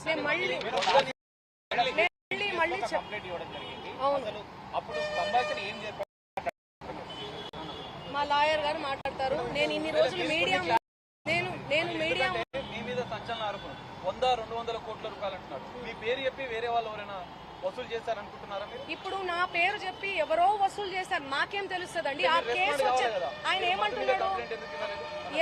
మళ్ళీ మా లాయర్ గారు మాట్లాడతారు. నేను ఇన్ని రోజులు మీడియా నేను మీడియా మీ మీద సంచలన ఆరోపణ 100-200 కోట్ల రూపాయలు అంటున్నారు. మీ పేరు చెప్పి వేరే వాళ్ళు ఎవరైనా వసూలు చేశారనుకుంటున్నారా మీరు? ఇప్పుడు నా పేరు చెప్పి ఎవరో వసూలు చేశారు, మాకేం తెలుస్తుందండి? ఆ కేసు ఆయన ఏమంటున్నాడు?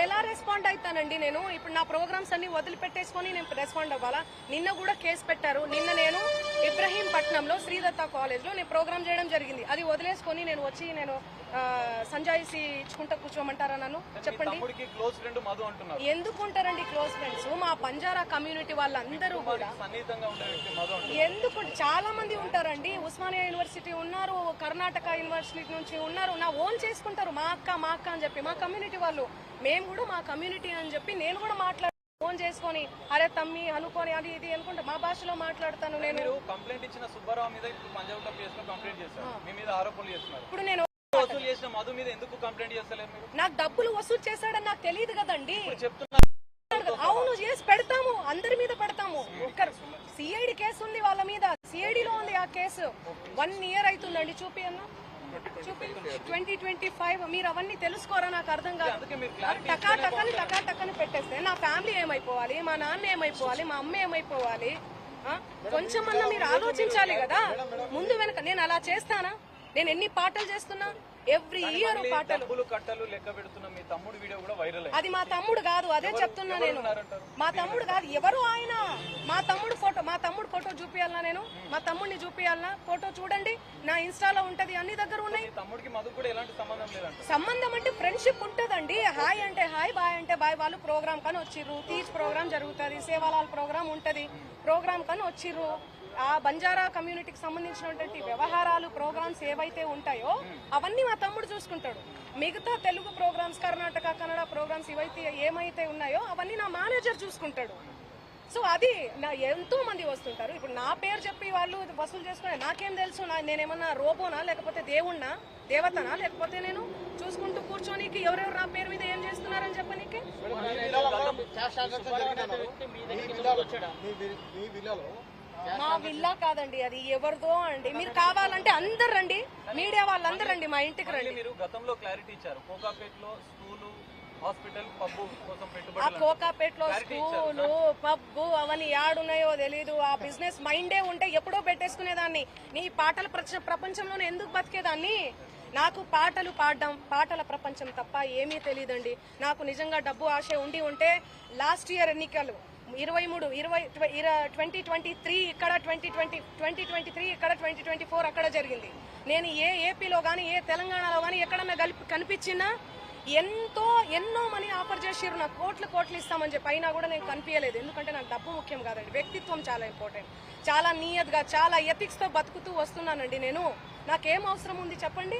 ఎలా రెస్పాండ్ అవుతానండి నేను? ఇప్పుడు నా ప్రోగ్రామ్స్ అన్ని వదిలిపెట్టేసుకొని నేను రెస్పాండ్ అవ్వాలా? నిన్న కూడా కేసు పెట్టారు. నిన్న నేను ఇబ్రహీంపట్నంలో శ్రీదత్త కాలేజ్ లో నేను ప్రోగ్రామ్ చేయడం జరిగింది. అది వదిలేసుకొని నేను వచ్చి నేను సంజాయిసి ఇచ్చుకుంటా కూర్చోమంటారా నన్ను? చెప్పండి. ఎందుకు ఉంటారండి క్లోజ్ ఫ్రెండ్స్? మా బంజారా కమ్యూనిటీ వాళ్ళందరూ కూడా ఎందుకు చాలా మంది ఉంటారండి. ఉస్మానియా యూనివర్సిటీ ఉన్నారు, కర్ణాటక యూనివర్సిటీ నుంచి ఉన్నారు. నా ఓన్ చేసుకుంటారు, మా అక్క అని చెప్పి. మా కమ్యూనిటీ వాళ్ళు, మేము కూడా మా కమ్యూనిటీ అని చెప్పి నేను కూడా మాట్లాడు ఫోన్ చేసుకొని అరే తమ్మి అనుకోని అది ఇది అనుకుంటా మా భాషలో మాట్లాడతాను. నేను కంప్లైంట్ ఇచ్చిన సుబ్బారావు మీద పంజాబ్ కంప్లైంట్ చేశారు, మీ మీద ఆరోపణలు చేస్తున్నారు. ఇప్పుడు నేను మధు మీద ఎందుకు కంప్లైంట్ చేస్తలేరు? నాకు డబ్బులు వసూలు చేశాడని నాకు తెలియదు కదండి. చెప్తున్నా అవును, చేసి పెడతాము, అందరి మీద పెడతాము. సిఐడి కేసు ఉంది వాళ్ళ మీద, సిఐడిలో ఉంది ఆ కేసు. 1 ఇయర్ అవుతుందండి. చూపి అన్న, చూపి 2025. మీరు అవన్నీ తెలుసుకోరా? నాకు అర్థం కాదు. టకాటకని పెట్టేస్తే నా ఫ్యామిలీ ఏమైపోవాలి, మా నాన్న ఏమైపోవాలి, మా అమ్మ ఏమైపోవాలి? కొంచెమన్నా మీరు ఆలోచించాలి కదా ముందు వెనక. నేను అలా చేస్తానా? నేను ఎన్ని పాటలు చేస్తున్నా, ఎవ్రీ ఇయర్ పాటలు. అది మా తమ్ముడు కాదు, అదే చెప్తున్నా నేను. మా తమ్ముడు కాదు, ఎవరు ఆయన? మా తమ్ముడు ఫోటో చూపియాలనా? నేను మా తమ్ముడిని చూపియాలనా? ఫోటో చూడండి, నా ఇన్స్టాలో ఉంటది, అన్ని దగ్గర ఉన్నాయి. సంబంధం అంటే ఫ్రెండ్షిప్ ఉంటదండి. హాయ్ అంటే హాయ్, బాయ్ అంటే బాయ్. వాళ్ళు ప్రోగ్రామ్ కానీ వచ్చిర్రు, తీజ్ ప్రోగ్రామ్ జరుగుతుంది, సేవాలాల్ ప్రోగ్రామ్ ఉంటది, ప్రోగ్రామ్ కానీ వచ్చిర్రు. ఆ బంజారా కమ్యూనిటీకి సంబంధించినటువంటి వ్యవహారాలు, ప్రోగ్రామ్స్ ఏవైతే ఉంటాయో అవన్నీ మా తమ్ముడు చూసుకుంటాడు. మిగతా తెలుగు ప్రోగ్రామ్స్, కర్ణాటక కన్నడ ప్రోగ్రామ్స్ ఏమైతే ఉన్నాయో అవన్నీ నా మేనేజర్ చూసుకుంటాడు. సో అది నా ఎంతో మంది వస్తుంటారు. ఇప్పుడు నా పేరు చెప్పి వాళ్ళు వసూలు చేసుకునే నాకేం తెలుసు? నేనేమన్నా రోబోనా, లేకపోతే దేవుణ్ణా, దేవతనా? లేకపోతే నేను చూసుకుంటూ కూర్చోనికి ఎవరెవరు నా పేరు మీద ఏం చేస్తున్నారని చెప్పనీకి? మా విల్లా కాదండి, అది ఎవరిదో అండి. మీరు కావాలంటే అందరు రండి, మీడియా వాళ్ళందరూ రండి, మా ఇంటికి రండి. మీరు గతంలో క్లారిటీ ఇచ్చారు, కోకాపేటలో స్కూలు, హాస్పిటల్, పబ్బు కోసం పెట్టుబడి. ఆ కోకాపేటలో స్కూలు, పబ్బు అవన్నీ యాడున్నాయో తెలీదు. ఆ బిజినెస్ మైండే ఉంటే ఎప్పుడో పెట్టేసుకునేదాన్ని. నీ పాటల ప్రపంచంలోనే ఎందుకు బతికేదాన్ని? నాకు పాటలు పాడడం, పాటల ప్రపంచం తప్ప ఏమీ తెలియదండి. నాకు నిజంగా డబ్బు ఆశ ఉంటే లాస్ట్ ఇయర్ ఎన్నికలు 2023 ఇక్కడ, 2023 ఇక్కడ, 2024 అక్కడ జరిగింది. నేను ఏ ఏపీలో గానీ, ఏ తెలంగాణలో గానీ ఎక్కడన్నా కనిపించినా ఎన్నో మనీ ఆఫర్ చేసిర్రు, నాకు కోట్లు ఇస్తామని చెప్పి. అయినా కూడా నేను కనిపించలేదు. ఎందుకంటే నాకు డబ్బు ముఖ్యం కాదండి, వ్యక్తిత్వం చాలా ఇంపార్టెంట్. చాలా నియత్గా, చాలా ఎథిక్స్ తో బతుకుతూ వస్తున్నానండి నేను. నాకేం అవసరం ఉంది చెప్పండి?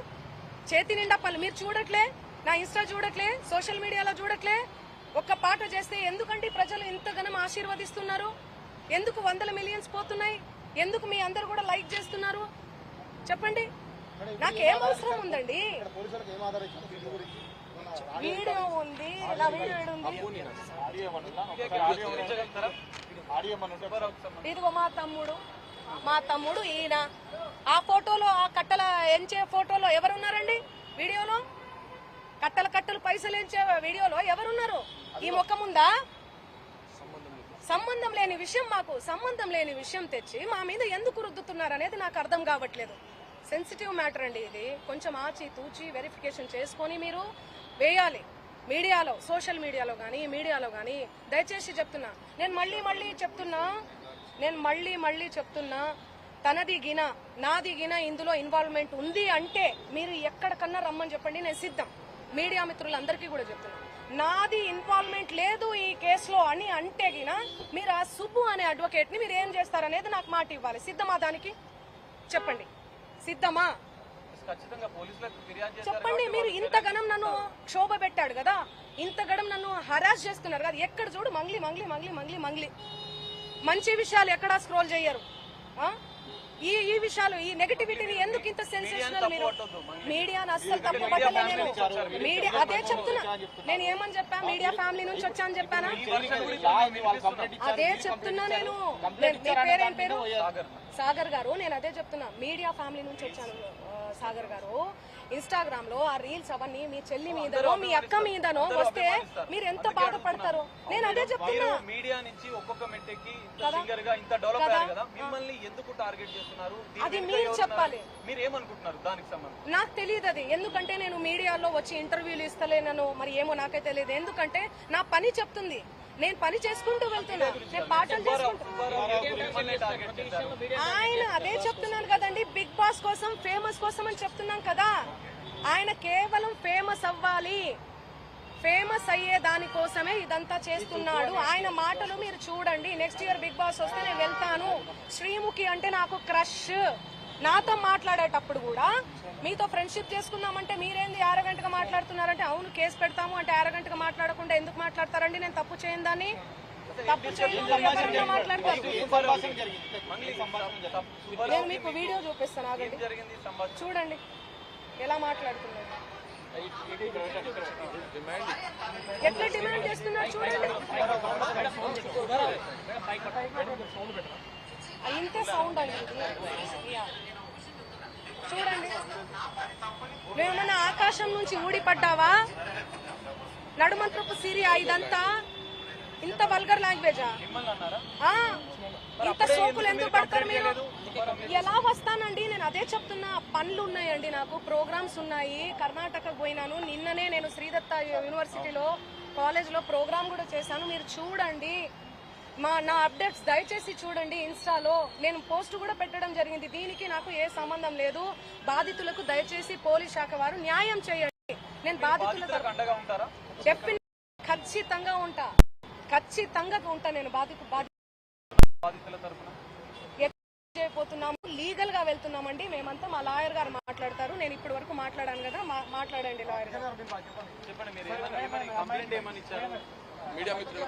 చేతి నిండా పనులు. మీరు చూడట్లే, నా ఇన్స్టా చూడట్లే, సోషల్ మీడియాలో చూడట్లే. ఒక్క పాట చేస్తే ఎందుకంటే ప్రజలు ఇంతగానం ఆశీర్వదిస్తున్నారు? ఎందుకు 100 మిలియన్స్ పోతున్నాయి? ఎందుకు మీ అందరు కూడా లైక్ చేస్తున్నారు? చెప్పండి. నాకేం అవసరం ఉందండి? వీడియో ఉంది, నా వీడియో ఉంది. ఇదిగో మా తమ్ముడు ఈయన. ఆ ఫోటోలో, ఆ కట్టల ఎంచే ఫోటోలో ఎవరున్నారండి? వీడియోలో కట్టలు పైసలు ఎంచే వీడియోలో ఎవరున్నారు? ఈ ముఖం ఉందా? సంబంధం లేని విషయం, మాకు సంబంధం లేని విషయం తెచ్చి మా మీద ఎందుకు రుద్దుతున్నారు అనేది నాకు అర్థం కావట్లేదు. సెన్సిటివ్ మ్యాటర్ అండి ఇది. కొంచెం ఆచి తూచి వెరిఫికేషన్ చేసుకొని మీరు వేయాలి మీడియాలో, సోషల్ మీడియాలో కానీ, మీడియాలో కానీ. దయచేసి చెప్తున్నా, నేను మళ్ళీ చెప్తున్నా, తనది గిన నాది గిన ఇందులో ఇన్వాల్వ్మెంట్ ఉంది అంటే మీరు ఎక్కడికన్నా రమ్మని చెప్పండి, నేను సిద్ధం. మీడియా మిత్రులందరికీ కూడా చెప్తున్నా, నాది ఇన్వాల్వ్మెంట్ లేదు ఈ కేసులో అని అంటే గిన మీరు ఆ సుబ్బు అనే అడ్వకేట్ ని మీరు ఏం చేస్తారనేది నాకు మాట ఇవ్వాలి. సిద్ధమా? దానికి చెప్పండి, సిద్ధమా? చెప్పండి. మీరు ఇంతగనం నన్ను క్షోభ పెట్టాడు కదా, ఇంతగనం నన్ను హరాస్ చేస్తున్నారు కదా. ఎక్కడ చూడు మంగ్లీ. మంచి విషయాలు ఎక్కడా స్క్రోల్ చెయ్యరు. ఈ విషయాలు, ఈ నెగటివిటీని ఎందుకు ఇంత సెన్సేషనల్ మీరు? మీడియాను అస్సలు తప్పు పట్టలే నేను. మీడియా అదే చెప్తున్నా. నేను ఏమని చెప్పా? మీడియా ఫ్యామిలీ నుంచి వచ్చా అని చెప్పానా? అదే చెప్తున్నా నేను. నీ పేరేం పేరు? సాగర్ గారు. నేను అదే చెప్తున్నా, మీడియా ఫ్యామిలీ నుంచి వచ్చాను సాగర్ గారు. ఇన్స్టాగ్రామ్ లో ఆ రీల్స్ అవన్నీ మీ చెల్లి మీదనో మీ అక్క మీదనో వస్తే మీరు ఎంత బాధపడతారో నేను అదే చెప్తున్నా. మీడియా నుంచి ఒక్కొక్క మెట్టెక్కి ఇంత సింగర్ గా ఇంత డెవలప్ అయ్యారు కదా, మిమ్మల్ని ఎందుకు టార్గెట్ చేస్తున్నారు? అది మీరు చెప్పాలి. మీరు ఏమనుకుంటున్నారు దానికి సంబంధించి? నాకు తెలియదు అది. ఎందుకంటే నేను మీడియాలో వచ్చి ఇంటర్వ్యూలు ఇస్తలేనను, మరి ఏమో నాకే తెలియదు. ఎందుకంటే నా పని చెప్తుంది, నేను పని చేసుకుంటూ వెళ్తున్నా, నేను పాటలు చేసుకుంటూ. ఆయన అదే చెప్తున్నాను కదండి, బిగ్ బాస్ కోసం, ఫేమస్ కోసం అని చెప్తున్నాం కదా. ఆయన కేవలం ఫేమస్ అవ్వాలి, ఫేమస్ అయ్యే దానికోసమే ఇదంతా చేస్తున్నాడు. ఆయన మాటలు మీరు చూడండి. నెక్స్ట్ ఇయర్ బిగ్ బాస్ వస్తే నేను వెళ్తాను. శ్రీముఖి అంటే నాకు క్రష్. నాతో మాట్లాడేటప్పుడు కూడా మీతో ఫ్రెండ్షిప్ చేసుకుందామంటే మీరేంది అరగంటగా మాట్లాడుతున్నారంటే, అవును కేసు పెడతాము అంటే అరగంటగా మాట్లాడకుండా ఎందుకు మాట్లాడతారండి? నేను తప్పు చేయను దాన్ని. తప్పు చేయకుండా మాట్లాడతారు. నేను మీకు వీడియో చూపిస్తాను, ఆగండి, చూడండి ఎలా మాట్లాడుతున్నారు, ఎట్లా డిమాండ్ చేస్తున్నారు చూడండి. ఇంతే సౌండ్ అండి ఇది. చూడండి, మేమన్నా ఆకాశం నుంచి ఊడిపడ్డావా? నడుమంత్రపు సిరియా ఇదంతా ఇంత వల్గర్ లాంగ్వేజా? ఇంత సోకులు ఎందుకు పడతారు మీరు? ఎలా వస్తానండి? నేను అదే చెప్తున్నా. పనులు ఉన్నాయండి, నాకు ప్రోగ్రామ్స్ ఉన్నాయి. కర్ణాటకకు పోయినాను నిన్ననే. నేను శ్రీదత్త యూనివర్సిటీలో కాలేజ్లో ప్రోగ్రామ్ కూడా చేశాను. మీరు చూడండి నా అప్డేట్స్ దయచేసి చూడండి. ఇన్స్టాలో నేను పోస్ట్ కూడా పెట్టడం జరిగింది. దీనికి నాకు ఏ సంబంధం లేదు. బాధితులకు దయచేసి పోలీస్ శాఖ వారు న్యాయం చేయండి. నేను బాధితులకు ఖచ్చితంగా ఉంటా, ఖచ్చితంగా ఉంటా. నేను బాధితుల తరపున చేయబోతున్నాము, లీగల్ గా వెళ్తున్నామండి మేమంతా. మా లాయర్ గారు మాట్లాడతారు. నేను ఇప్పటి వరకు మాట్లాడాను కదా, మాట్లాడండి లాయర్ గారు. చెప్పండి, మీరు కంప్లైంట్ ఏమని ఇచ్చారు? మీడియా మిత్రులు